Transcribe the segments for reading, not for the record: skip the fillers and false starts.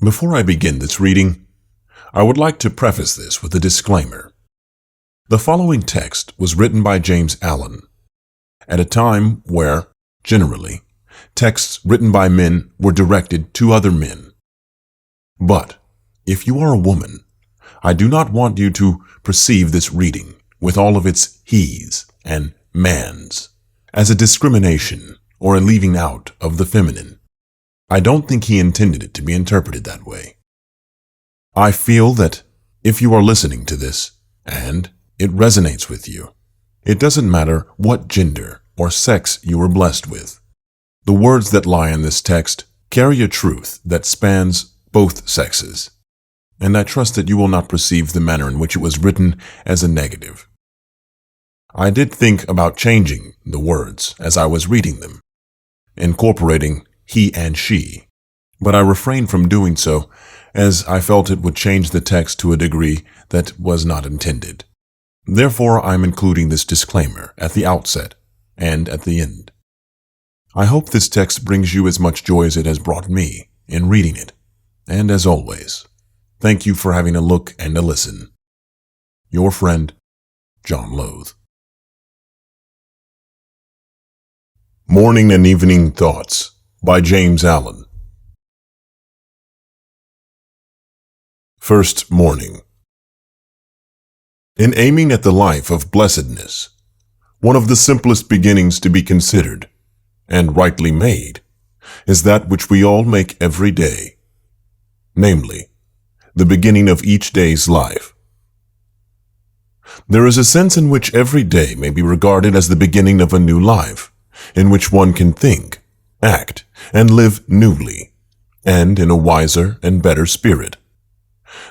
Before I begin this reading, I would like to preface this with a disclaimer. The following text was written by James Allen at a time where, generally, texts written by men were directed to other men. But, if you are a woman, I do not want you to perceive this reading, with all of its he's and man's, as a discrimination or a leaving out of the feminine. I don't think he intended it to be interpreted that way. I feel that if you are listening to this, and it resonates with you, it doesn't matter what gender or sex you were blessed with. The words that lie in this text carry a truth that spans both sexes, and I trust that you will not perceive the manner in which it was written as a negative. I did think about changing the words as I was reading them, incorporating he and she, but I refrained from doing so as I felt it would change the text to a degree that was not intended. Therefore, I'm including this disclaimer at the outset and at the end. I hope this text brings you as much joy as it has brought me in reading it, and as always, thank you for having a look and a listen. Your friend, John Loth. Morning and Evening Thoughts by James Allen. First morning. In aiming at the life of blessedness, one of the simplest beginnings to be considered, and rightly made, is that which we all make every day, namely, the beginning of each day's life. There is a sense in which every day may be regarded as the beginning of a new life, in which one can think, act, and live newly, and in a wiser and better spirit.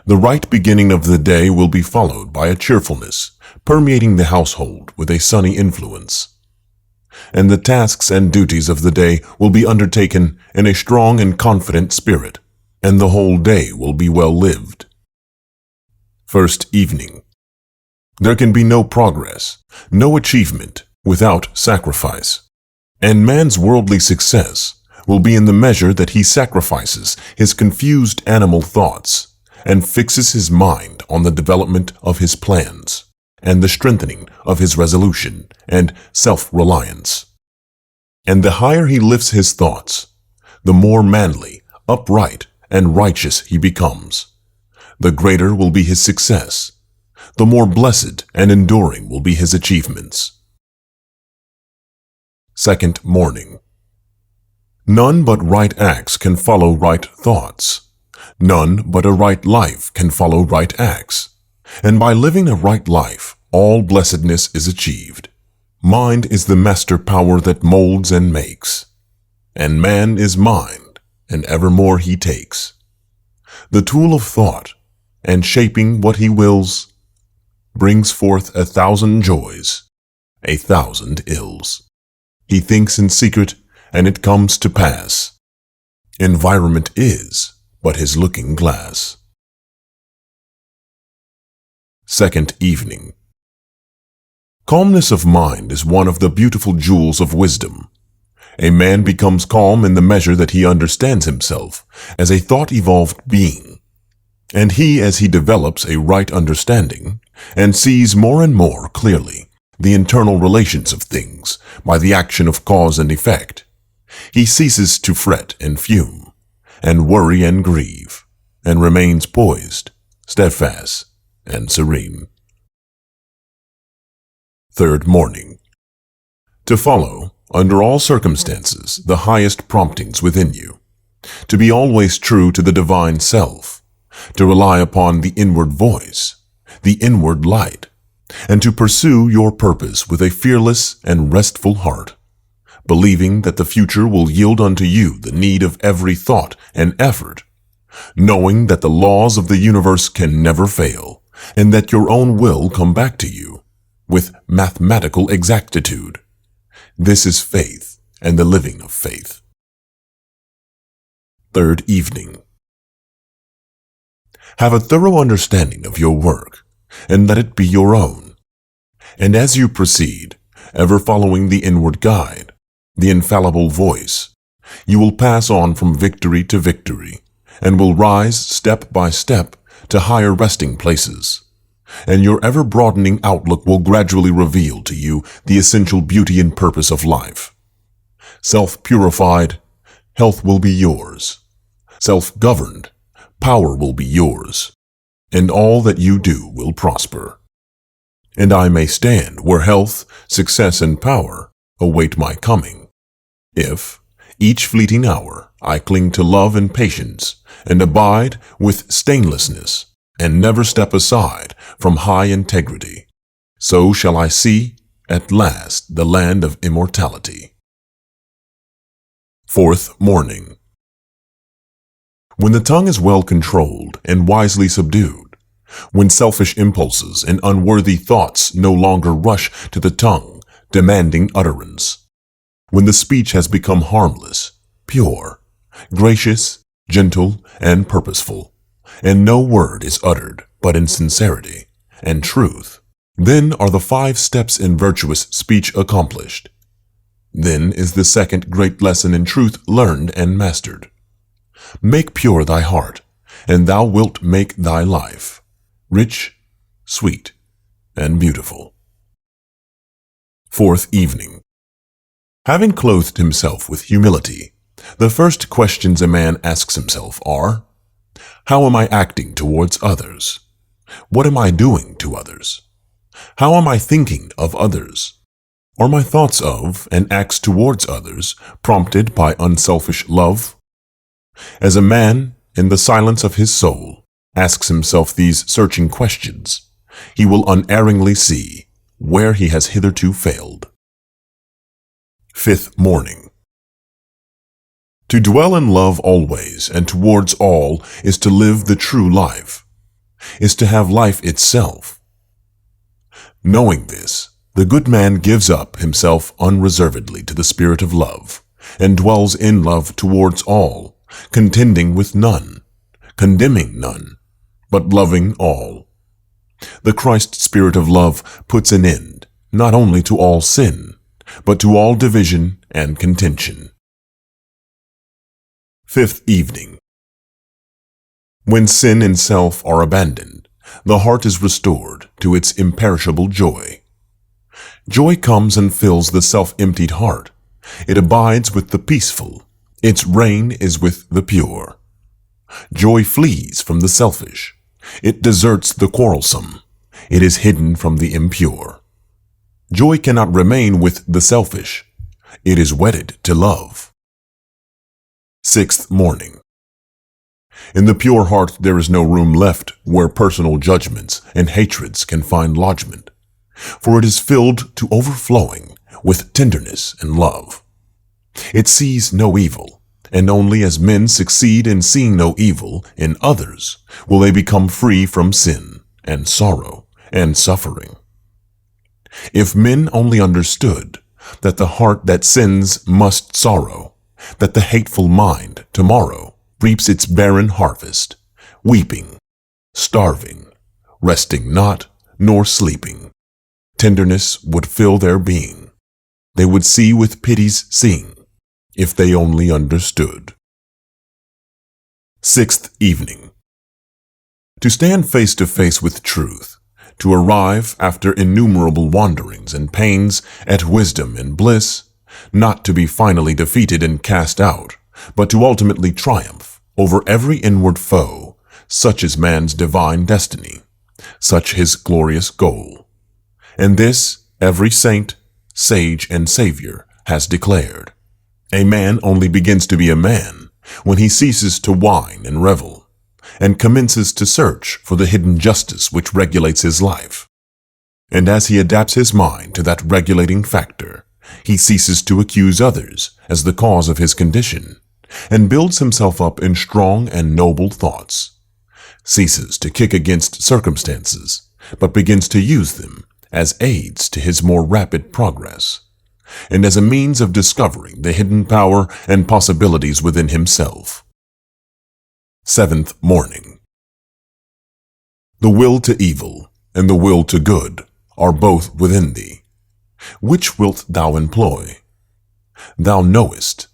The right beginning of the day will be followed by a cheerfulness, permeating the household with a sunny influence. And the tasks and duties of the day will be undertaken in a strong and confident spirit, and the whole day will be well lived. First evening. There can be no progress, no achievement without sacrifice. And man's worldly success will be in the measure that he sacrifices his confused animal thoughts and fixes his mind on the development of his plans and the strengthening of his resolution and self-reliance. And the higher he lifts his thoughts, the more manly, upright, and righteous he becomes. The greater will be his success, the more blessed and enduring will be his achievements. Second morning. None but right acts can follow right thoughts. None but a right life can follow right acts. And by living a right life, all blessedness is achieved. Mind is the master power that molds and makes. And man is mind, and evermore he takes. The tool of thought, and shaping what he wills, brings forth 1,000 joys, 1,000 ills. He thinks in secret, and it comes to pass. Environment is but his looking glass. Second evening. Calmness of mind is one of the beautiful jewels of wisdom. A man becomes calm in the measure that he understands himself as a thought-evolved being, and as he develops a right understanding and sees more and more clearly the internal relations of things by the action of cause and effect, he ceases to fret and fume, and worry and grieve, and remains poised, steadfast, and serene. Third morning. To follow, under all circumstances, the highest promptings within you, to be always true to the divine self, to rely upon the inward voice, the inward light, and to pursue your purpose with a fearless and restful heart, believing that the future will yield unto you the need of every thought and effort, knowing that the laws of the universe can never fail, and that your own will come back to you with mathematical exactitude. This is faith and the living of faith. Third evening. Have a thorough understanding of your work, and let it be your own. And as you proceed, ever following the inward guide, the infallible voice, you will pass on from victory to victory, and will rise step by step to higher resting places. And your ever-broadening outlook will gradually reveal to you the essential beauty and purpose of life. Self-purified, health will be yours. Self-governed, power will be yours. And all that you do will prosper. And I may stand where health, success, and power await my coming, if, each fleeting hour, I cling to love and patience, and abide with stainlessness, and never step aside from high integrity. So shall I see, at last, the land of immortality. Fourth morning. When the tongue is well controlled and wisely subdued, when selfish impulses and unworthy thoughts no longer rush to the tongue, demanding utterance, when the speech has become harmless, pure, gracious, gentle, and purposeful, and no word is uttered but in sincerity and truth, then are the 5 steps in virtuous speech accomplished. Then is the second great lesson in truth learned and mastered. Make pure thy heart, and thou wilt make thy life rich, sweet, and beautiful. Fourth evening. Having clothed himself with humility, the first questions a man asks himself are, how am I acting towards others? What am I doing to others? How am I thinking of others? Are my thoughts of and acts towards others prompted by unselfish love? As a man, in the silence of his soul, asks himself these searching questions, he will unerringly see where he has hitherto failed. Fifth morning. To dwell in love always and towards all is to live the true life, is to have life itself. Knowing this, the good man gives up himself unreservedly to the spirit of love, and dwells in love towards all, contending with none, condemning none, but loving all. The Christ spirit of love puts an end not only to all sin, but to all division and contention. Fifth evening. When sin and self are abandoned, the heart is restored to its imperishable joy. Joy comes and fills the self-emptied heart. It abides with the peaceful. Its reign is with the pure. Joy flees from the selfish. It deserts the quarrelsome. It is hidden from the impure. Joy cannot remain with the selfish. It is wedded to love. Sixth morning. In the pure heart there is no room left where personal judgments and hatreds can find lodgment, for it is filled to overflowing with tenderness and love. It sees no evil, and only as men succeed in seeing no evil in others will they become free from sin and sorrow and suffering. If men only understood that the heart that sins must sorrow, that the hateful mind tomorrow reaps its barren harvest, weeping, starving, resting not, nor sleeping, tenderness would fill their being. They would see with pity's seeing, if they only understood. Sixth evening. To stand face to face with truth, to arrive after innumerable wanderings and pains at wisdom and bliss, not to be finally defeated and cast out, but to ultimately triumph over every inward foe, such is man's divine destiny, such his glorious goal. And this every saint, sage, and savior has declared. A man only begins to be a man when he ceases to whine and revel, and commences to search for the hidden justice which regulates his life. And as he adapts his mind to that regulating factor, he ceases to accuse others as the cause of his condition, and builds himself up in strong and noble thoughts, ceases to kick against circumstances, but begins to use them as aids to his more rapid progress, and as a means of discovering the hidden power and possibilities within himself. Seventh morning. The will to evil and the will to good are both within thee. Which wilt thou employ? Thou knowest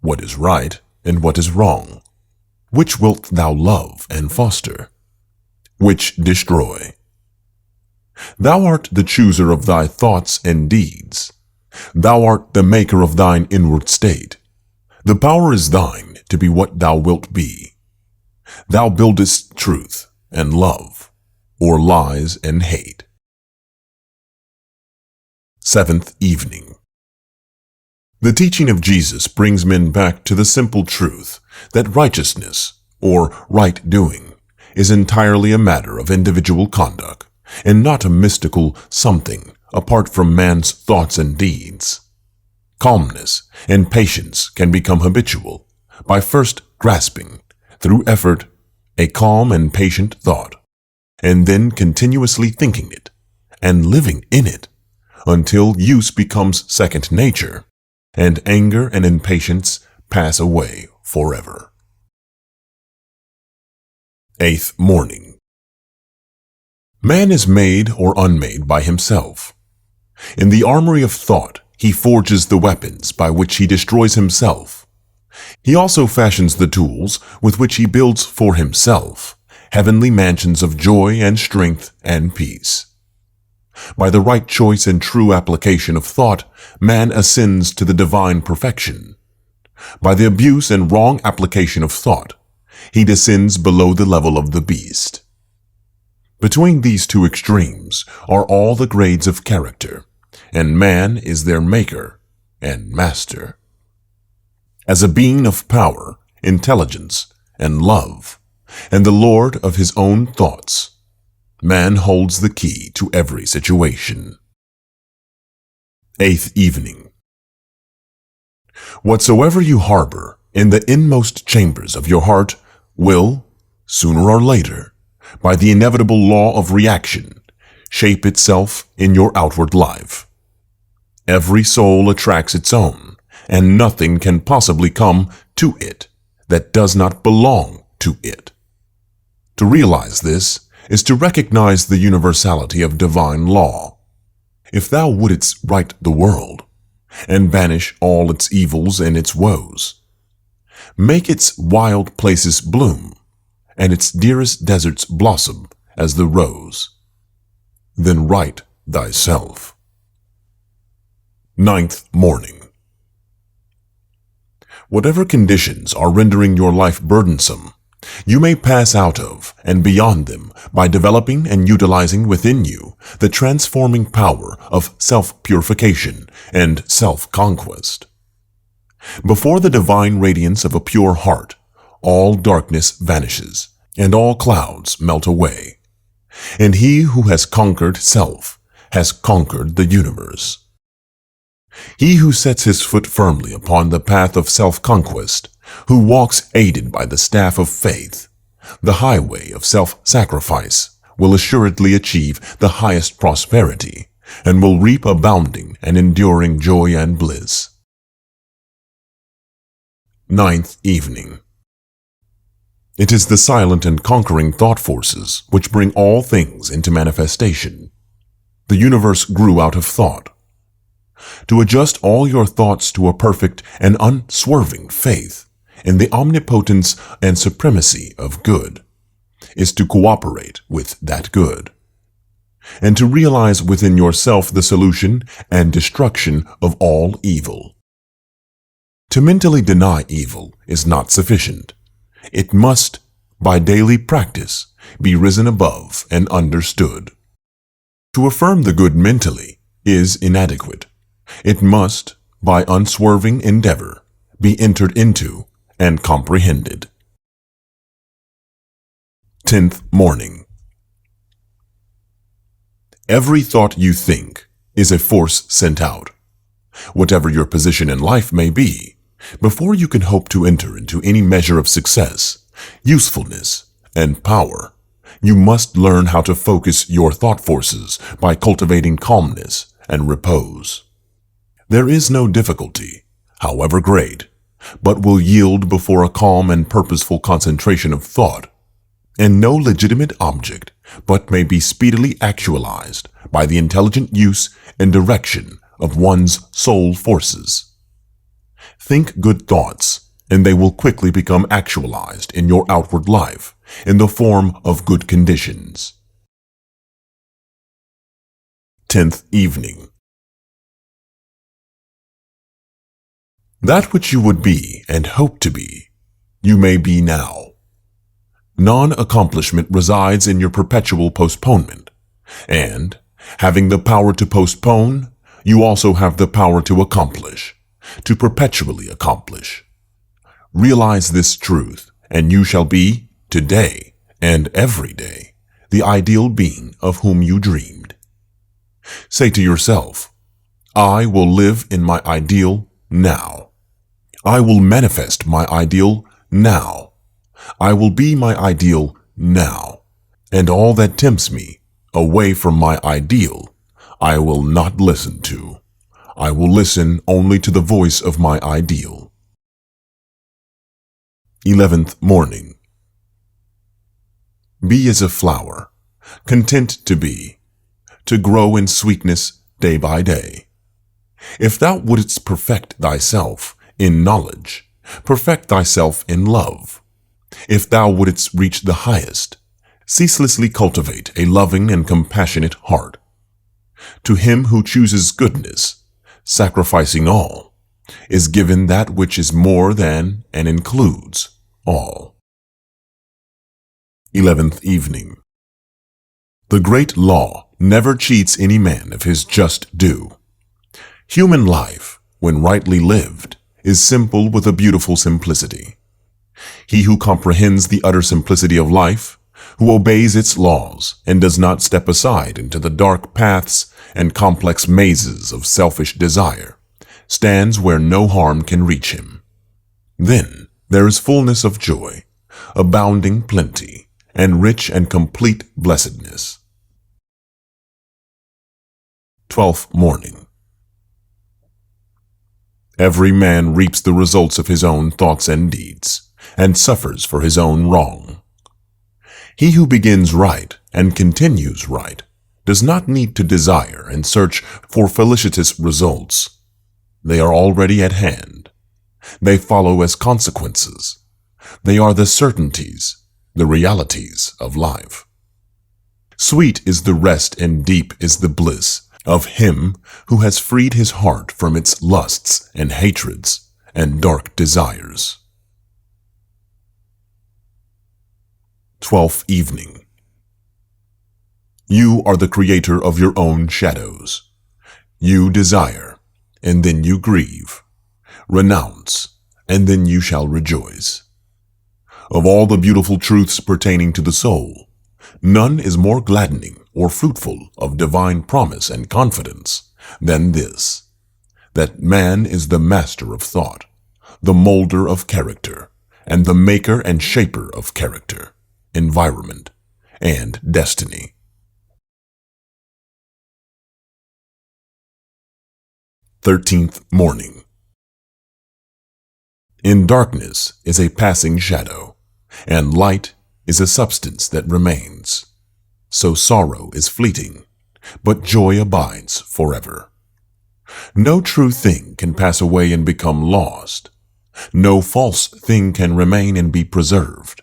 what is right and what is wrong. Which wilt thou love and foster? Which destroy? Thou art the chooser of thy thoughts and deeds. Thou art the maker of thine inward state. The power is thine to be what thou wilt be. Thou buildest truth and love, or lies and hate. Seventh Evening. The teaching of Jesus brings men back to the simple truth that righteousness, or right doing, is entirely a matter of individual conduct, and not a mystical something apart from man's thoughts and deeds. Calmness and patience can become habitual by first grasping, through effort, a calm and patient thought, and then continuously thinking it and living in it until use becomes second nature and anger and impatience pass away forever. Eighth Morning. Man is made or unmade by himself. In the armory of thought, he forges the weapons by which he destroys himself. He also fashions the tools with which he builds for himself heavenly mansions of joy and strength and peace. By the right choice and true application of thought, man ascends to the divine perfection. By the abuse and wrong application of thought, he descends below the level of the beast. Between these two extremes are all the grades of character, and man is their maker and master. As a being of power, intelligence, and love, and the lord of his own thoughts, man holds the key to every situation. Eighth Evening. Whatsoever you harbor in the inmost chambers of your heart will, sooner or later, by the inevitable law of reaction, shape itself in your outward life. Every soul attracts its own, and nothing can possibly come to it that does not belong to it. To realize this is to recognize the universality of divine law. If thou wouldst right the world, and banish all its evils and its woes, make its wild places bloom, and its dearest deserts blossom as the rose, then right thyself. Ninth Morning. Whatever conditions are rendering your life burdensome, you may pass out of and beyond them by developing and utilizing within you the transforming power of self-purification and self-conquest. Before the divine radiance of a pure heart, all darkness vanishes, and all clouds melt away. And he who has conquered self has conquered the universe. He who sets his foot firmly upon the path of self-conquest, who walks aided by the staff of faith, the highway of self-sacrifice, will assuredly achieve the highest prosperity, and will reap abounding and enduring joy and bliss. Ninth Evening. It is the silent and conquering thought forces which bring all things into manifestation. The universe grew out of thought. To adjust all your thoughts to a perfect and unswerving faith in the omnipotence and supremacy of good is to cooperate with that good, and to realize within yourself the solution and destruction of all evil. To mentally deny evil is not sufficient. It must, by daily practice, be risen above and understood. To affirm the good mentally is inadequate. It must, by unswerving endeavor, be entered into and comprehended. 10th Morning. Every thought you think is a force sent out. Whatever your position in life may be, before you can hope to enter into any measure of success, usefulness, and power, you must learn how to focus your thought forces by cultivating calmness and repose. There is no difficulty, however great, but will yield before a calm and purposeful concentration of thought, and no legitimate object but may be speedily actualized by the intelligent use and direction of one's soul forces. Think good thoughts, and they will quickly become actualized in your outward life in the form of good conditions. 10th evening. That which you would be and hope to be, you may be now. Non-accomplishment resides in your perpetual postponement, and, having the power to postpone, you also have the power to accomplish, to perpetually accomplish. Realize this truth, and you shall be, today and every day, the ideal being of whom you dreamed. Say to yourself, I will live in my ideal now. I will manifest my ideal now. I will be my ideal now. And all that tempts me away from my ideal, I will not listen to. I will listen only to the voice of my ideal. 11th morning. Be as a flower, content to be, to grow in sweetness day by day. If thou wouldst perfect thyself in knowledge, perfect thyself in love. If thou wouldst reach the highest, ceaselessly cultivate a loving and compassionate heart. To him who chooses goodness, sacrificing all, is given that which is more than and includes all. 11th evening. The great law never cheats any man of his just due. Human life, when rightly lived, is simple with a beautiful simplicity. He who comprehends the utter simplicity of life, who obeys its laws and does not step aside into the dark paths and complex mazes of selfish desire, stands where no harm can reach him. Then there is fullness of joy, abounding plenty, and rich and complete blessedness. 12th morning. Every man reaps the results of his own thoughts and deeds, and suffers for his own wrong. He who begins right and continues right does not need to desire and search for felicitous results. They are already at hand. They follow as consequences. They are the certainties, the realities of life. Sweet is the rest and deep is the bliss of him who has freed his heart from its lusts and hatreds and dark desires. 12th evening. You are the creator of your own shadows. You desire, and then you grieve. Renounce, and then you shall rejoice. Of all the beautiful truths pertaining to the soul, none is more gladdening or fruitful of divine promise and confidence than this, that man is the master of thought, the molder of character, and the maker and shaper of character, environment, and destiny. Thirteenth morning. In darkness is a passing shadow, and light is a substance that remains. So sorrow is fleeting, but joy abides forever. No true thing can pass away and become lost. No false thing can remain and be preserved.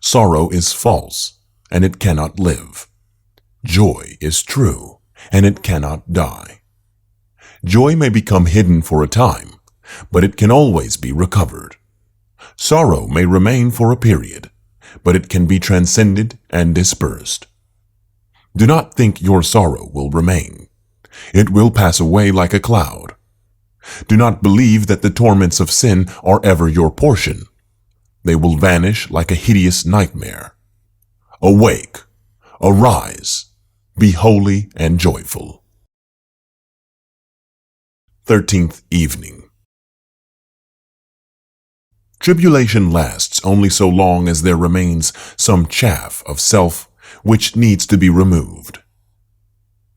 Sorrow is false, and it cannot live. Joy is true, and it cannot die. Joy may become hidden for a time, but it can always be recovered. Sorrow may remain for a period, but it can be transcended and dispersed. Do not think your sorrow will remain. It will pass away like a cloud. Do not believe that the torments of sin are ever your portion. They will vanish like a hideous nightmare. Awake, arise, be holy and joyful. 13th evening. Tribulation lasts only so long as there remains some chaff of self which needs to be removed.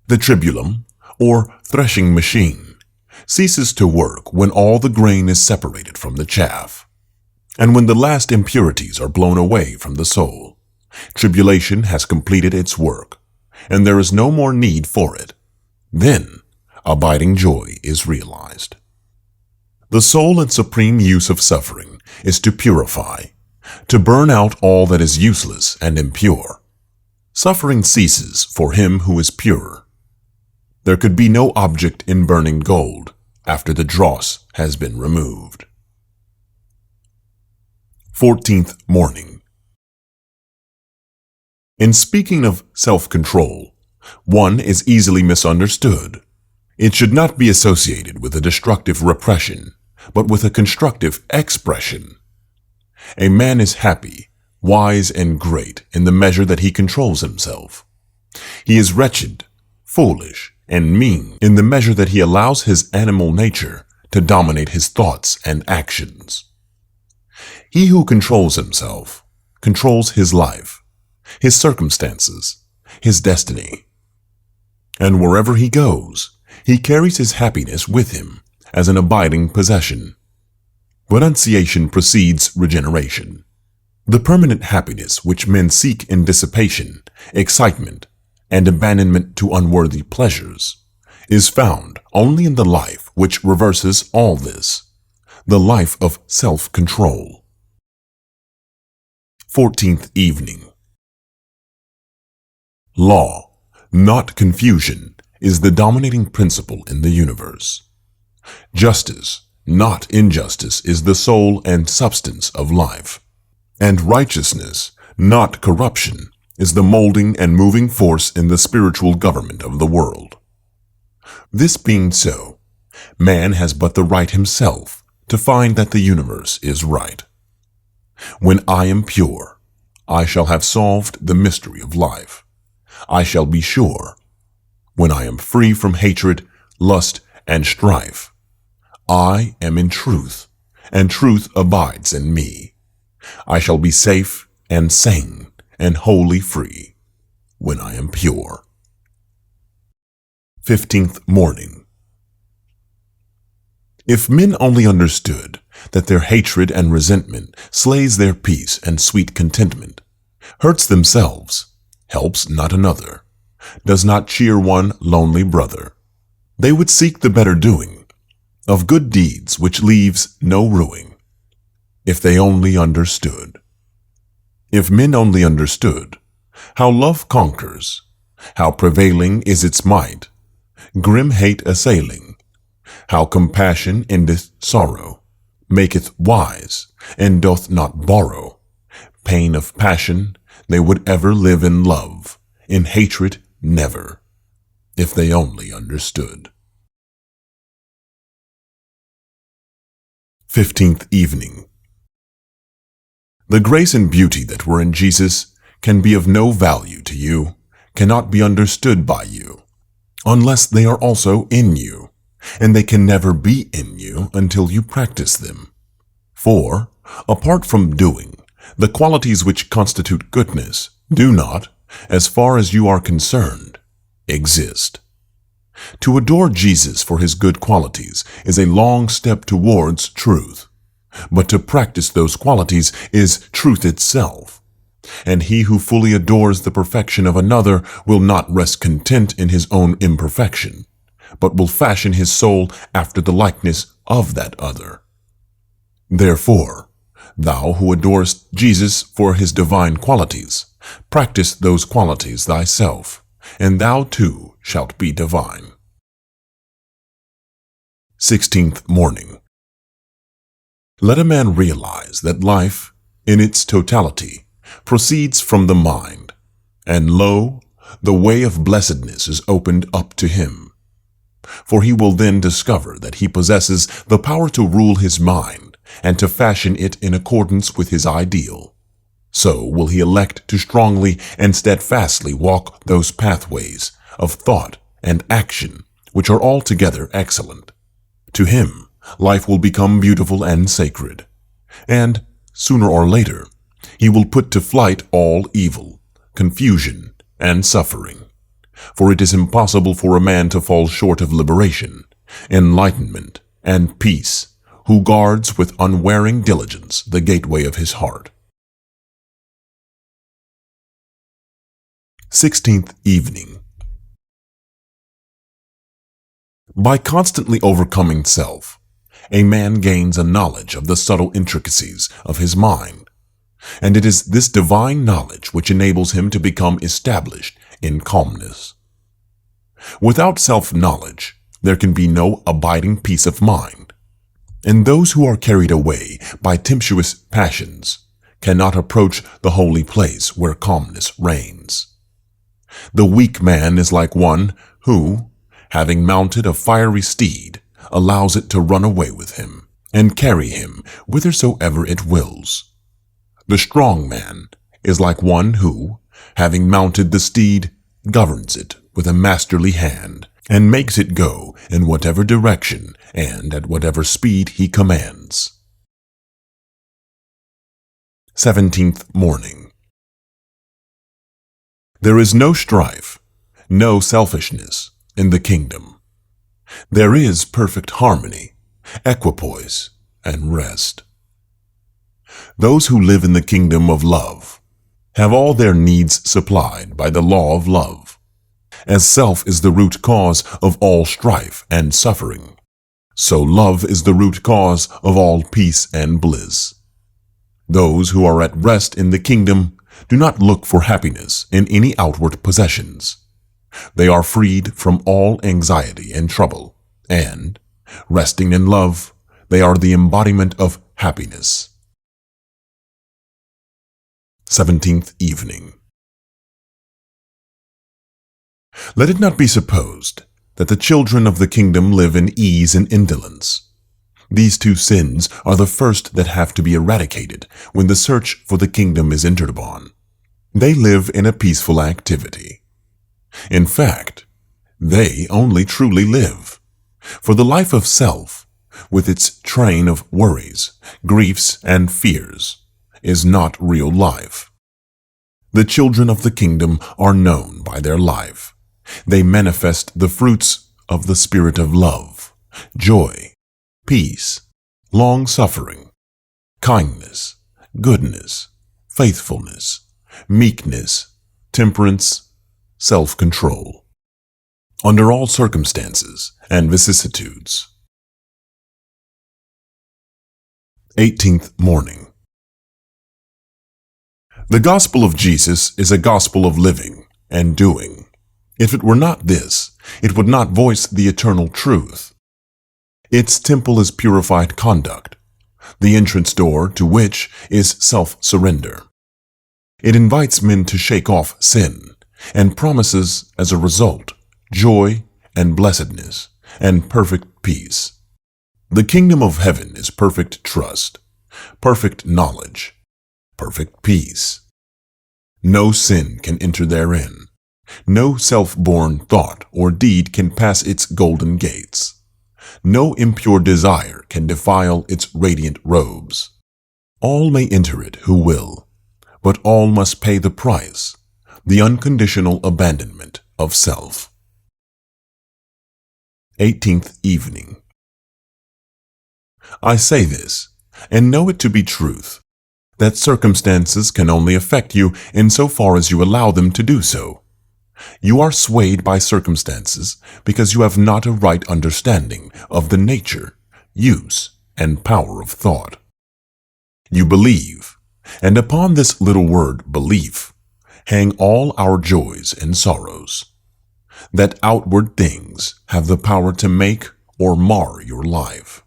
The tribulum, or threshing machine, ceases to work when all the grain is separated from the chaff, and when the last impurities are blown away from the soul. Tribulation has completed its work, and there is no more need for it. Then abiding joy is realized. The sole and supreme use of suffering is to purify, to burn out all that is useless and impure. Suffering ceases for him who is pure. There could be no object in burning gold after the dross has been removed. 14th morning. In speaking of self-control, one is easily misunderstood. It should not be associated with a destructive repression, but with a constructive expression. A man is happy, wise, and great in the measure that he controls himself. He is wretched, foolish, and mean in the measure that he allows his animal nature to dominate his thoughts and actions. He who controls himself controls his life, his circumstances, his destiny. And wherever he goes, he carries his happiness with him as an abiding possession. Renunciation precedes regeneration. The permanent happiness which men seek in dissipation, excitement, and abandonment to unworthy pleasures is found only in the life which reverses all this, the life of self-control. 14th evening. Law, not confusion, is the dominating principle in the universe. Justice, not injustice, is the soul and substance of life. And righteousness, not corruption, is the molding and moving force in the spiritual government of the world. This being so, man has but the right himself to find that the universe is right. When I am pure, I shall have solved the mystery of life. I shall be sure. When I am free from hatred, lust, and strife, I am in truth, and truth abides in me. I shall be safe and sane and wholly free when I am pure. 15th morning. If men only understood that their hatred and resentment slays their peace and sweet contentment, hurts themselves, helps not another, does not cheer one lonely brother, they would seek the better doing of good deeds which leaves no ruing, if they only understood. If men only understood how love conquers, how prevailing is its might, grim hate assailing, how compassion endeth sorrow, maketh wise, and doth not borrow, pain of passion, they would ever live in love, in hatred never, if they only understood. 15th evening. The grace and beauty that were in Jesus can be of no value to you, cannot be understood by you, unless they are also in you, and they can never be in you until you practice them. For, apart from doing, the qualities which constitute goodness do not, as far as you are concerned, exist. To adore Jesus for his good qualities is a long step towards truth, but to practice those qualities is truth itself. And he who fully adores the perfection of another will not rest content in his own imperfection, but will fashion his soul after the likeness of that other. Therefore, thou who adorest Jesus for his divine qualities, practice those qualities thyself, and thou too shalt be divine. 16th morning. Let a man realize that life, in its totality, proceeds from the mind, and lo, the way of blessedness is opened up to him. For he will then discover that he possesses the power to rule his mind and to fashion it in accordance with his ideal. So will he elect to strongly and steadfastly walk those pathways of thought and action which are altogether excellent. To him, life will become beautiful and sacred, and, sooner or later, he will put to flight all evil, confusion, and suffering. For it is impossible for a man to fall short of liberation, enlightenment, and peace, who guards with unwearying diligence the gateway of his heart. 16th evening. By constantly overcoming self, A man gains a knowledge of the subtle intricacies of his mind, and it is this divine knowledge which enables him to become established in calmness. Without self-knowledge, there can be no abiding peace of mind, and those who are carried away by tempestuous passions cannot approach the holy place where calmness reigns. The weak man is like one who, having mounted a fiery steed, allows it to run away with him and carry him whithersoever it wills. The strong man is like one who, having mounted the steed, governs it with a masterly hand and makes it go in whatever direction and at whatever speed he commands. 17th morning. There is no strife, no selfishness in the kingdom. There is perfect harmony, equipoise, and rest. Those who live in the kingdom of love have all their needs supplied by the law of love, as self is the root cause of all strife and suffering. So love is the root cause of all peace and bliss. Those who are at rest in the kingdom do not look for happiness in any outward possessions. They are freed from all anxiety and trouble, and, resting in love, they are the embodiment of happiness. 17th evening. Let it not be supposed that the children of the kingdom live in ease and indolence. These two sins are the first that have to be eradicated when the search for the kingdom is entered upon. They live in a peaceful activity. In fact, they only truly live. For the life of self, with its train of worries, griefs, and fears, is not real life. The children of the kingdom are known by their life. They manifest the fruits of the spirit of love, joy, peace, long-suffering, kindness, goodness, faithfulness, meekness, temperance, self-control, under all circumstances and vicissitudes. 18th morning. The gospel of Jesus is a gospel of living and doing. If it were not this, it would not voice the eternal truth. Its temple is purified conduct, the entrance door to which is self-surrender. It invites men to shake off sin and promises, as a result, joy and blessedness and perfect peace. The kingdom of heaven is perfect trust, perfect knowledge, perfect peace. No sin can enter therein. No self-born thought or deed can pass its golden gates. No impure desire can defile its radiant robes. All may enter it who will, but all must pay the price, the unconditional abandonment of self. 18th evening. I say this, and know it to be truth, that circumstances can only affect you insofar as you allow them to do so. You are swayed by circumstances because you have not a right understanding of the nature, use, and power of thought. You believe, and upon this little word belief hang all our joys and sorrows, that outward things have the power to make or mar your life.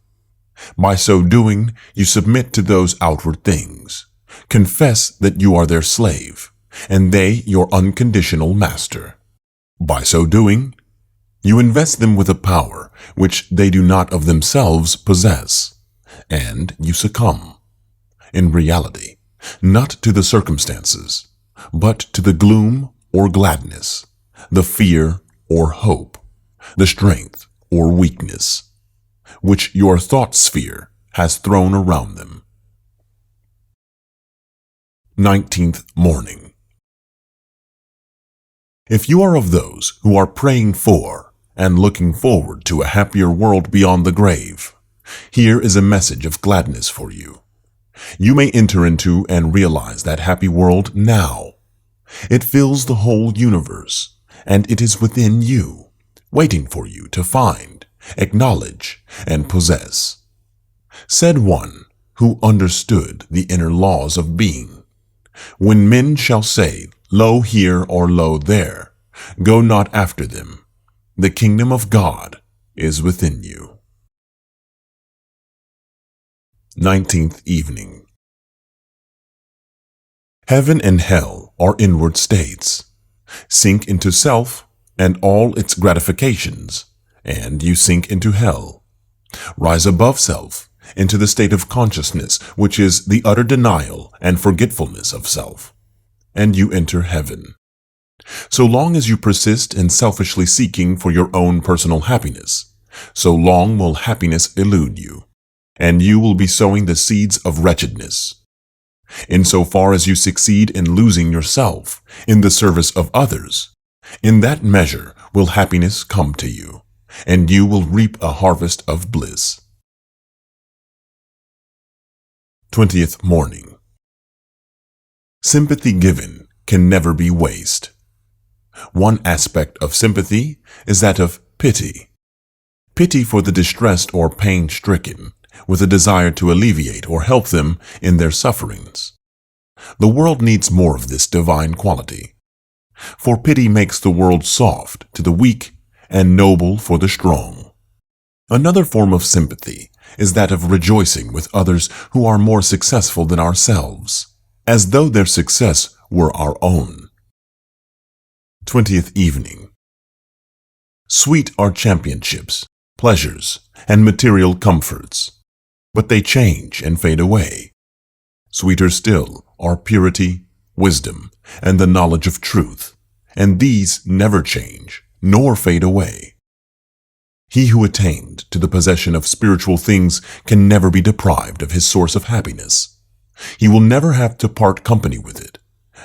By so doing, you submit to those outward things, confess that you are their slave, and they your unconditional master. By so doing, you invest them with a power which they do not of themselves possess, and you succumb, in reality, not to the circumstances, but to the gloom or gladness, the fear or hope, the strength or weakness, which your thought sphere has thrown around them. 19th morning. If you are of those who are praying for and looking forward to a happier world beyond the grave, here is a message of gladness for you. You may enter into and realize that happy world now. It fills the whole universe, and it is within you, waiting for you to find, acknowledge, and possess. Said one who understood the inner laws of being, "When men shall say, Lo here or lo there, go not after them. The kingdom of God is within you." 19th evening. Heaven and hell are inward states. Sink into self and all its gratifications, and you sink into hell. Rise above self into the state of consciousness, which is the utter denial and forgetfulness of self, and you enter heaven. So long as you persist in selfishly seeking for your own personal happiness, so long will happiness elude you, and you will be sowing the seeds of wretchedness. Insofar as you succeed in losing yourself in the service of others, in that measure will happiness come to you, and you will reap a harvest of bliss. 20th morning. Sympathy given can never be waste. One aspect of sympathy is that of pity. Pity for the distressed or pain-stricken, with a desire to alleviate or help them in their sufferings. The world needs more of this divine quality. For pity makes the world soft to the weak and noble for the strong. Another form of sympathy is that of rejoicing with others who are more successful than ourselves, as though their success were our own. 20th evening. Sweet are championships, pleasures, and material comforts, but they change and fade away. Sweeter still are purity, wisdom, and the knowledge of truth, and these never change nor fade away. He who attained to the possession of spiritual things can never be deprived of his source of happiness. He will never have to part company with it,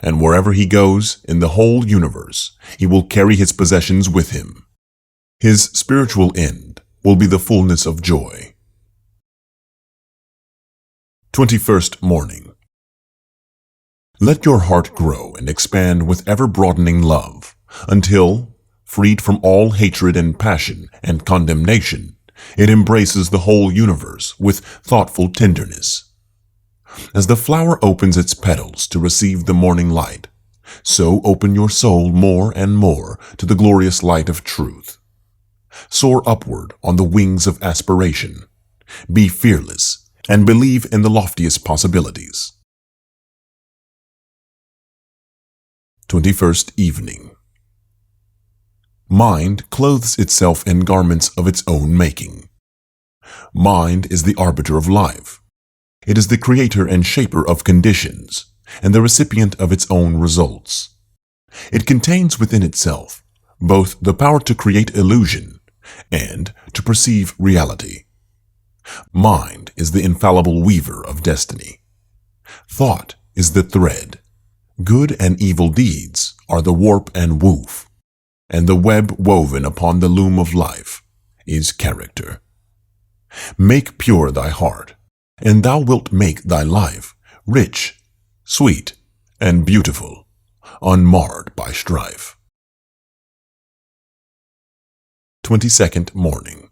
and wherever he goes in the whole universe, he will carry his possessions with him. His spiritual end will be the fullness of joy. 21st morning. Let your heart grow and expand with ever-broadening love, until, freed from all hatred and passion and condemnation, it embraces the whole universe with thoughtful tenderness. As the flower opens its petals to receive the morning light, so open your soul more and more to the glorious light of truth. Soar upward on the wings of aspiration. Be fearless and believe in the loftiest possibilities. 21st evening. Mind clothes itself in garments of its own making. Mind is the arbiter of life. It is the creator and shaper of conditions, and the recipient of its own results. It contains within itself both the power to create illusion and to perceive reality. Mind is the infallible weaver of destiny. Thought is the thread. Good and evil deeds are the warp and woof, and the web woven upon the loom of life is character. Make pure thy heart, and thou wilt make thy life rich, sweet, and beautiful, unmarred by strife. 22nd morning.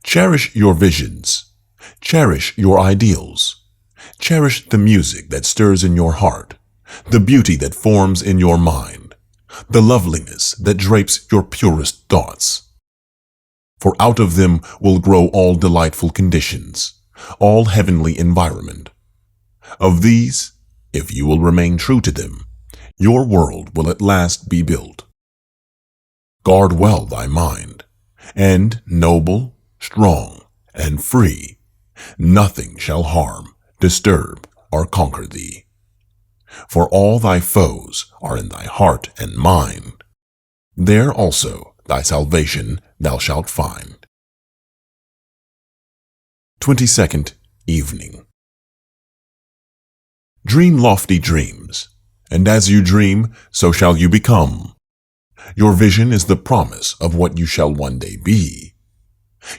Cherish your visions. Cherish your ideals. Cherish the music that stirs in your heart, the beauty that forms in your mind, the loveliness that drapes your purest thoughts. For out of them will grow all delightful conditions, all heavenly environment. Of these, if you will remain true to them, your world will at last be built. Guard well thy mind, and noble, strong, and free, nothing shall harm, disturb, or conquer thee. For all thy foes are in thy heart and mind. There also thy salvation thou shalt find. 22nd evening. Dream lofty dreams, and as you dream, so shall you become. Your vision is the promise of what you shall one day be.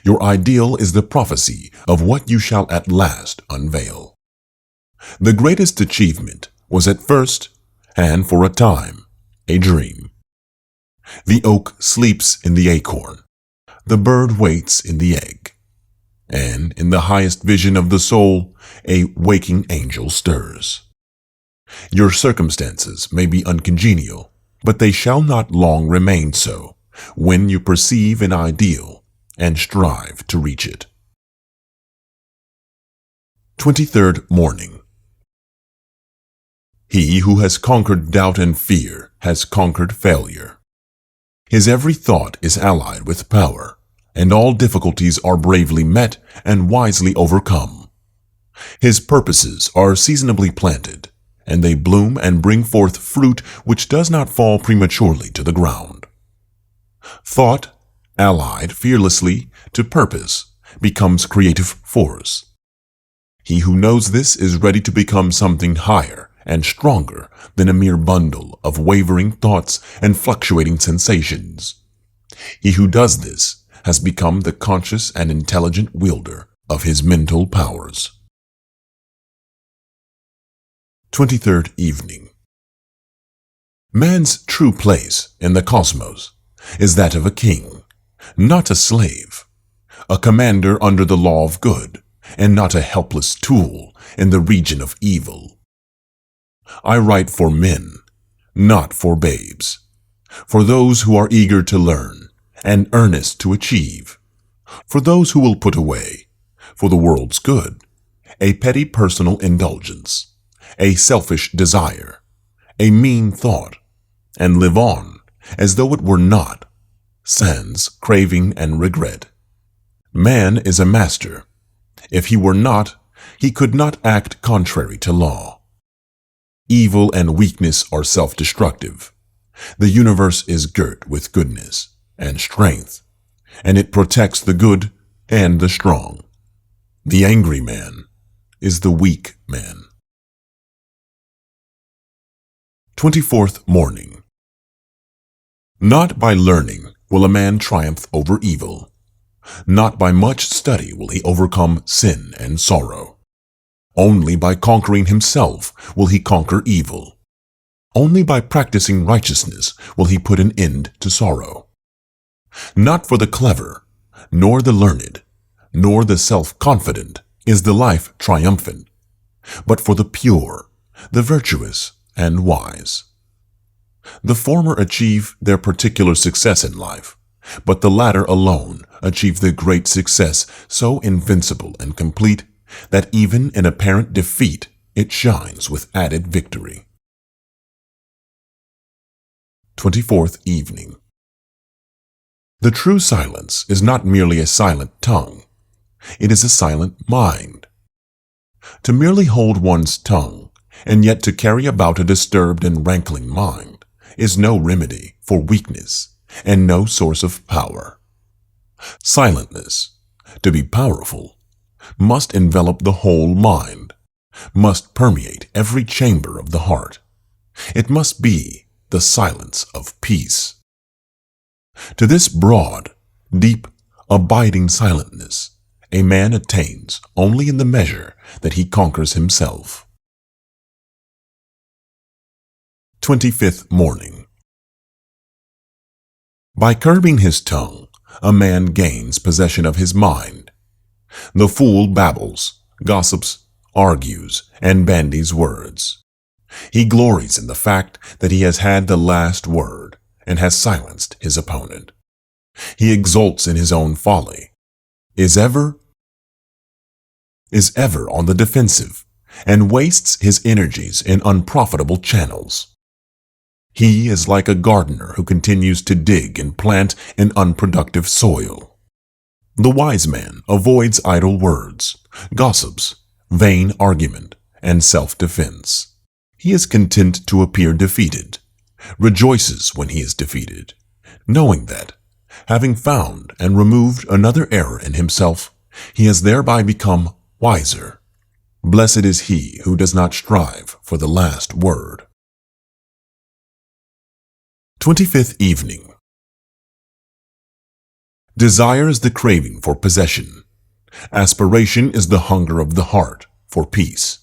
Your ideal is the prophecy of what you shall at last unveil. The greatest achievement was at first, and for a time, a dream. The oak sleeps in the acorn. The bird waits in the egg. and in the highest vision of the soul, a waking angel stirs. Your circumstances may be uncongenial, but they shall not long remain so when you perceive an ideal and strive to reach it. 23rd morning. He who has conquered doubt and fear has conquered failure. His every thought is allied with power, and all difficulties are bravely met and wisely overcome. His purposes are seasonably planted, and they bloom and bring forth fruit which does not fall prematurely to the ground. Thought, allied fearlessly to purpose, becomes creative force. He who knows this is ready to become something higher and stronger than a mere bundle of wavering thoughts and fluctuating sensations. He who does this has become the conscious and intelligent wielder of his mental powers. 23rd evening. Man's true place in the cosmos is that of a king, not a slave, a commander under the law of good, and not a helpless tool in the region of evil. I write for men, not for babes, for those who are eager to learn and earnest to achieve, for those who will put away, for the world's good, a petty personal indulgence, a selfish desire, a mean thought, and live on as though it were not, sans craving and regret. Man is a master. If he were not, he could not act contrary to law. Evil and weakness are self-destructive. The universe is girt with goodness and strength, and it protects the good and the strong. The angry man is the weak man. 24th morning. Not by learning will a man triumph over evil. Not by much study will he overcome sin and sorrow. Only by conquering himself will he conquer evil. Only by practicing righteousness will he put an end to sorrow. Not for the clever, nor the learned, nor the self-confident is the life triumphant, but for the pure, the virtuous, and wise. The former achieve their particular success in life, but the latter alone achieve the great success so invincible and complete that even in apparent defeat it shines with added victory. 24th evening. The true silence is not merely a silent tongue. It is a silent mind. To merely hold one's tongue, and yet to carry about a disturbed and rankling mind, is no remedy for weakness and no source of power. Silentness, to be powerful, must envelop the whole mind, must permeate every chamber of the heart. It must be the silence of peace. To this broad, deep, abiding silentness, a man attains only in the measure that he conquers himself. 25th morning. By curbing his tongue, a man gains possession of his mind. The fool babbles, gossips, argues, and bandies words. He glories in the fact that he has had the last word and has silenced his opponent. He exults in his own folly, is ever on the defensive, and wastes his energies in unprofitable channels. He is like a gardener who continues to dig and plant in unproductive soil. The wise man avoids idle words, gossips, vain argument, and self-defense. He is content to appear defeated, rejoices when he is defeated, knowing that, having found and removed another error in himself, he has thereby become wiser. Blessed is he who does not strive for the last word. 25th evening. Desire is the craving for possession. Aspiration is the hunger of the heart for peace.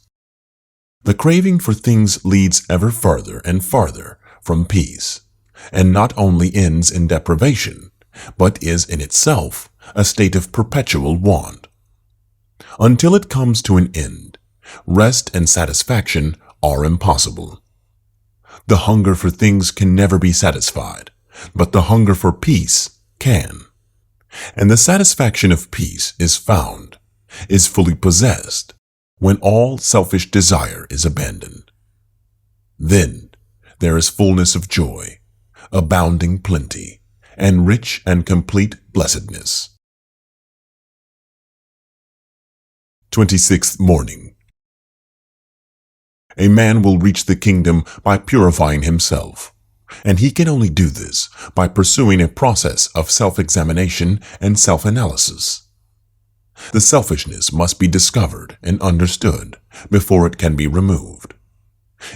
The craving for things leads ever farther and farther from peace, and not only ends in deprivation, but is in itself a state of perpetual want. Until it comes to an end, rest and satisfaction are impossible. The hunger for things can never be satisfied, but the hunger for peace can. And the satisfaction of peace is found, is fully possessed, when all selfish desire is abandoned. Then there is fullness of joy, abounding plenty, and rich and complete blessedness. 26th morning. A man will reach the kingdom by purifying himself, and he can only do this by pursuing a process of self-examination and self-analysis. The selfishness must be discovered and understood before it can be removed.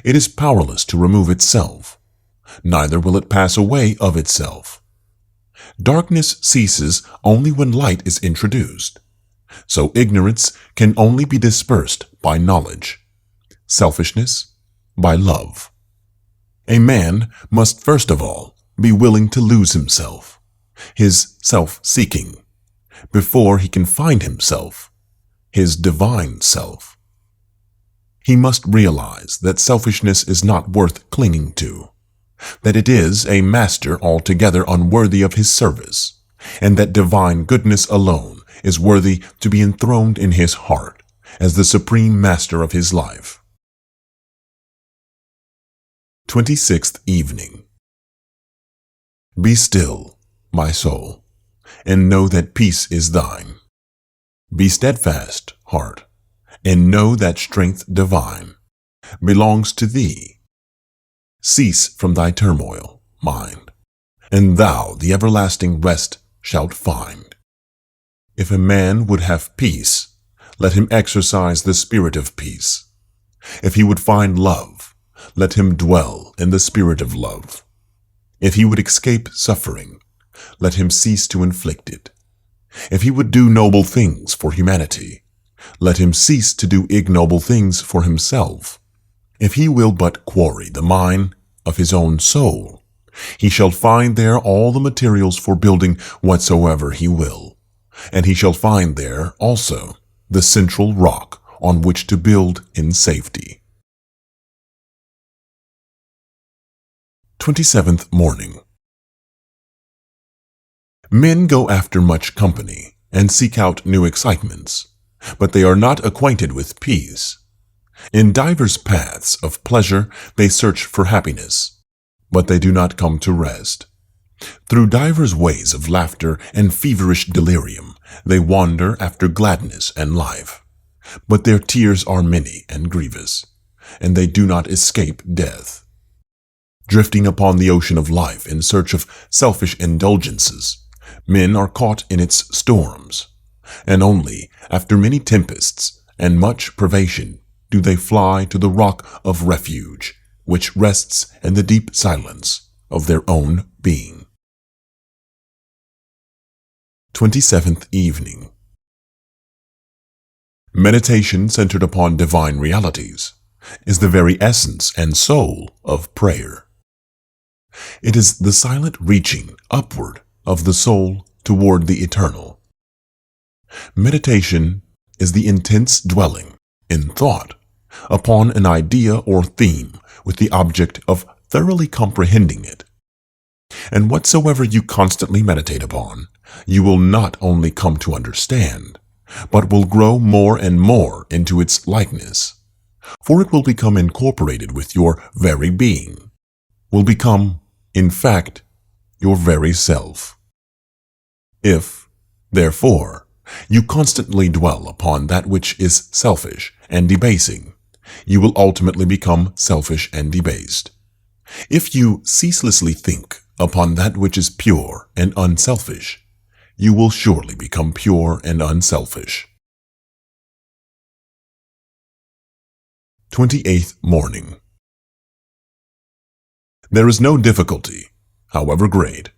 It is powerless to remove itself, neither will it pass away of itself. Darkness ceases only when light is introduced, so ignorance can only be dispersed by knowledge, selfishness by love. A man must first of all be willing to lose himself, his self-seeking, before he can find himself, his divine self. He must realize that selfishness is not worth clinging to, that it is a master altogether unworthy of his service, and that divine goodness alone is worthy to be enthroned in his heart as the supreme master of his life. 26th evening. Be still, my soul, and know that peace is thine. Be steadfast, heart, and know that strength divine belongs to thee. Cease from thy turmoil, mind, and thou the everlasting rest shalt find. If a man would have peace, let him exercise the spirit of peace. If he would find love, let him dwell in the spirit of love. If he would escape suffering, let him cease to inflict it. If he would do noble things for humanity, let him cease to do ignoble things for himself. If he will but quarry the mine of his own soul, he shall find there all the materials for building whatsoever he will, and he shall find there also the central rock on which to build in safety. 27th morning. Men go after much company and seek out new excitements, but they are not acquainted with peace. In divers paths of pleasure they search for happiness, but they do not come to rest. Through divers ways of laughter and feverish delirium they wander after gladness and life, but their tears are many and grievous, and they do not escape death. Drifting upon the ocean of life in search of selfish indulgences, men are caught in its storms, and only after many tempests and much privation do they fly to the rock of refuge, which rests in the deep silence of their own being. 27th evening. Meditation centered upon divine realities is the very essence and soul of prayer. It is the silent reaching upward of the soul toward the eternal. Meditation is the intense dwelling in thought upon an idea or theme with the object of thoroughly comprehending it. And whatsoever you constantly meditate upon, you will not only come to understand, but will grow more and more into its likeness, for it will become incorporated with your very being, will become, in fact, your very self. If, therefore, you constantly dwell upon that which is selfish and debasing, you will ultimately become selfish and debased. If you ceaselessly think upon that which is pure and unselfish, you will surely become pure and unselfish. 28th morning. There is no difficulty, however great,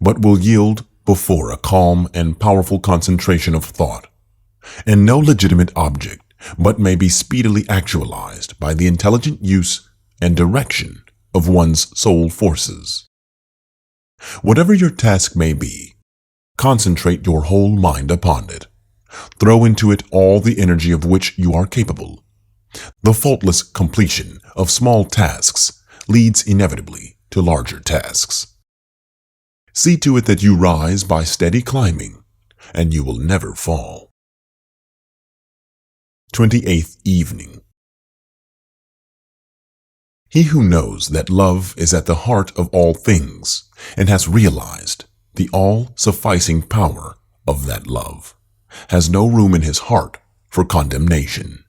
but will yield before a calm and powerful concentration of thought, and no legitimate object but may be speedily actualized by the intelligent use and direction of one's soul forces. Whatever your task may be, concentrate your whole mind upon it, Throw into it all the energy of which you are capable. The faultless completion of small tasks leads inevitably to larger tasks. See to it that you rise by steady climbing, and you will never fall. 28th Evening. He who knows that love is at the heart of all things and has realized the all-sufficing power of that love has no room in his heart for condemnation.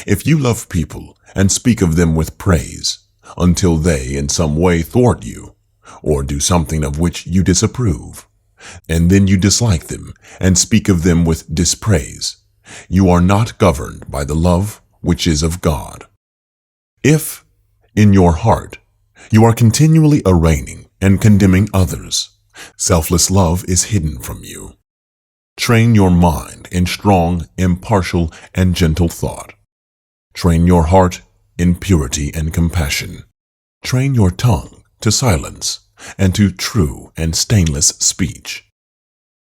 If you love people and speak of them with praise until they in some way thwart you or do something of which you disapprove, and then you dislike them and speak of them with dispraise, you are not governed by the love which is of God. If, in your heart, you are continually arraigning and condemning others, selfless love is hidden from you. Train your mind in strong, impartial, and gentle thought. Train your heart in purity and compassion. Train your tongue to silence and to true and stainless speech.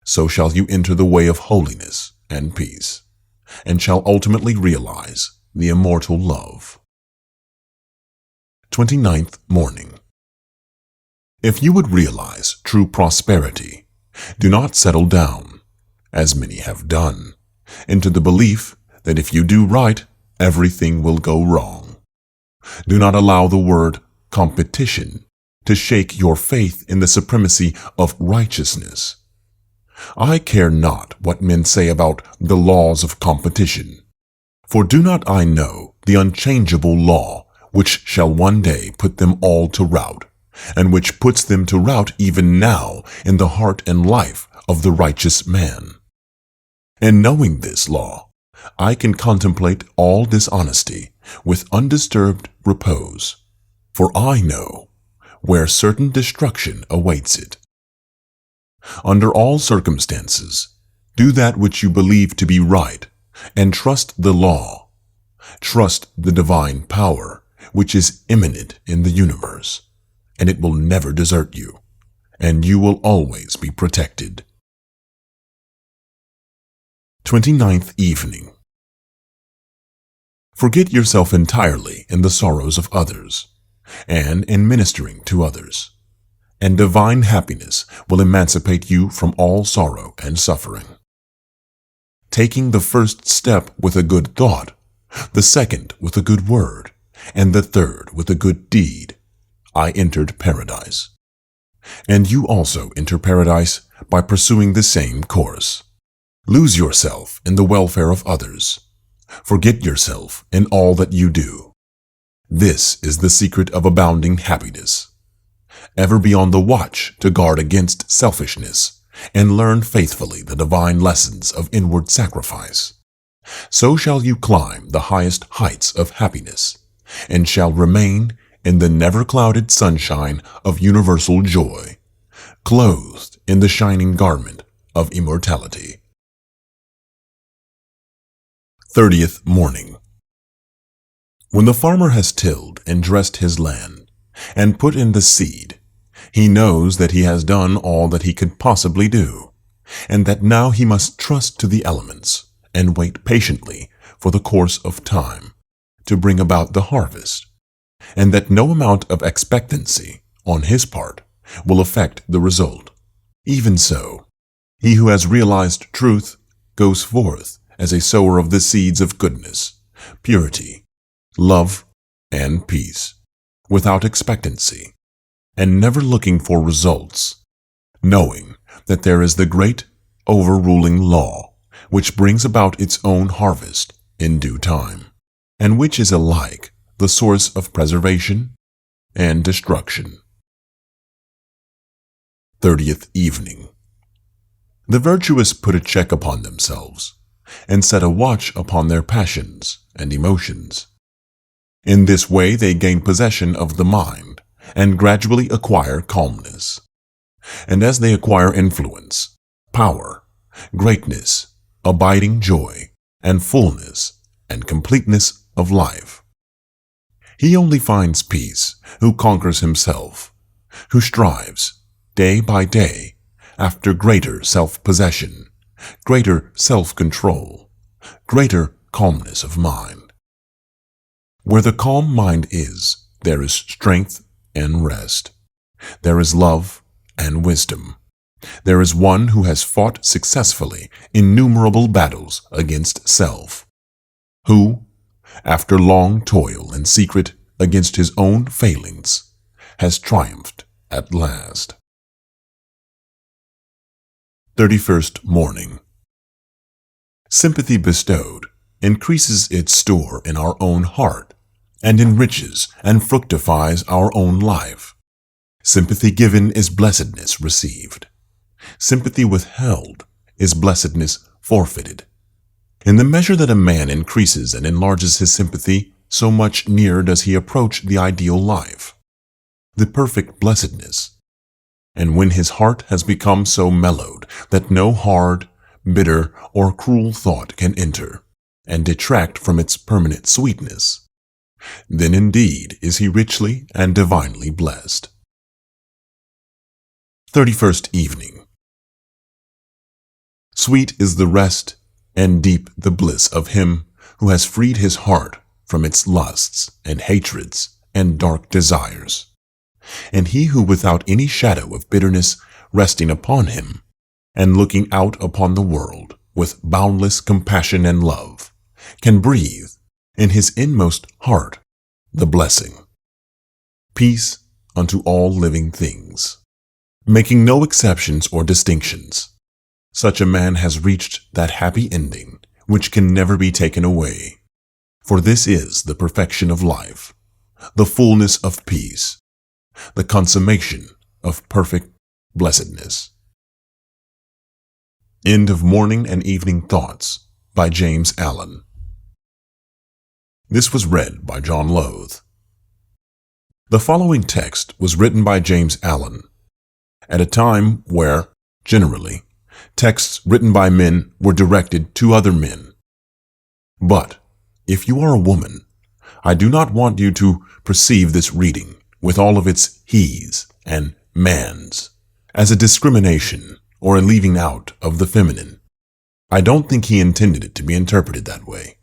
So shall you enter the way of holiness and peace, and shall ultimately realize the immortal love. 29th Morning. If you would realize true prosperity, do not settle down, as many have done, into the belief that if you do right, everything will go wrong. Do not allow the word competition to shake your faith in the supremacy of righteousness. I care not what men say about the laws of competition, for do not I know the unchangeable law which shall one day put them all to rout, and which puts them to rout even now in the heart and life of the righteous man. And knowing this law, I can contemplate all dishonesty with undisturbed repose, for I know where certain destruction awaits it. Under all circumstances, do that which you believe to be right, and trust the law. Trust the divine power, which is immanent in the universe, and it will never desert you, and you will always be protected. 29th Evening. Forget yourself entirely in the sorrows of others, and in ministering to others, and divine happiness will emancipate you from all sorrow and suffering. Taking the first step with a good thought, the second with a good word, and the third with a good deed, I entered paradise. And you also enter paradise by pursuing the same course. Lose yourself in the welfare of others. Forget yourself in all that you do. This is the secret of abounding happiness. Ever be on the watch to guard against selfishness, and learn faithfully the divine lessons of inward sacrifice. So shall you climb the highest heights of happiness, and shall remain in the never-clouded sunshine of universal joy, clothed in the shining garment of immortality. 30th Morning. When the farmer has tilled and dressed his land, and put in the seed, he knows that he has done all that he could possibly do, and that now he must trust to the elements, and wait patiently for the course of time to bring about the harvest, and that no amount of expectancy on his part will affect the result. Even so, he who has realized truth goes forth as a sower of the seeds of goodness, purity, love, and peace, without expectancy, and never looking for results, knowing that there is the great overruling law which brings about its own harvest in due time, and which is alike the source of preservation and destruction. 30th Evening. The virtuous put a check upon themselves, and set a watch upon their passions and emotions. In this way they gain possession of the mind, and gradually acquire calmness. And as they acquire influence, power, greatness, abiding joy, and fullness, and completeness of life, he only finds peace who conquers himself, who strives, day by day, after greater self-possession, greater self-control, greater calmness of mind. Where the calm mind is, there is strength and rest. There is love and wisdom. There is one who has fought successfully innumerable battles against self, who, after long toil in secret against his own failings, has triumphed at last. 31st Morning. Sympathy bestowed increases its store in our own heart and enriches and fructifies our own life. Sympathy given is blessedness received. Sympathy withheld is blessedness forfeited. In the measure that a man increases and enlarges his sympathy, so much nearer does he approach the ideal life, the perfect blessedness. And when his heart has become so mellowed that no hard, bitter, or cruel thought can enter and detract from its permanent sweetness, then indeed is he richly and divinely blessed. 31st Evening. Sweet is the rest and deep the bliss of him who has freed his heart from its lusts and hatreds and dark desires. And he who without any shadow of bitterness resting upon him, and looking out upon the world with boundless compassion and love, can breathe in his inmost heart the blessing, peace unto all living things, making no exceptions or distinctions. Such a man has reached that happy ending which can never be taken away. For this is the perfection of life, the fullness of peace, the consummation of perfect blessedness. End of Morning and Evening Thoughts by James Allen. This was read by John Loth. The following text was written by James Allen at a time where, generally, texts written by men were directed to other men. But if you are a woman, I do not want you to perceive this reading with all of its he's and man's as a discrimination or a leaving out of the feminine. I don't think he intended it to be interpreted that way.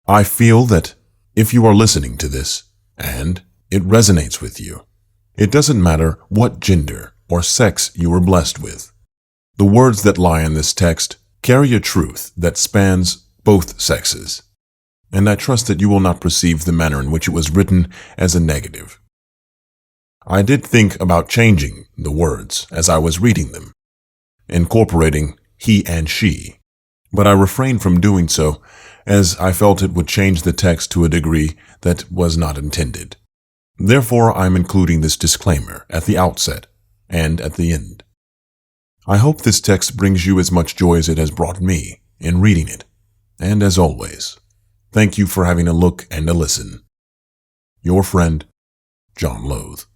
I feel that if you are listening to this and it resonates with you, it doesn't matter what gender or sex you were blessed with. The words that lie in this text carry a truth that spans both sexes, and I trust that you will not perceive the manner in which it was written as a negative. I did think about changing the words as I was reading them, incorporating he and she, but I refrained from doing so as I felt it would change the text to a degree that was not intended. Therefore, I am including this disclaimer at the outset and at the end. I hope this text brings you as much joy as it has brought me in reading it, and as always, thank you for having a look and a listen. Your friend, John Loth.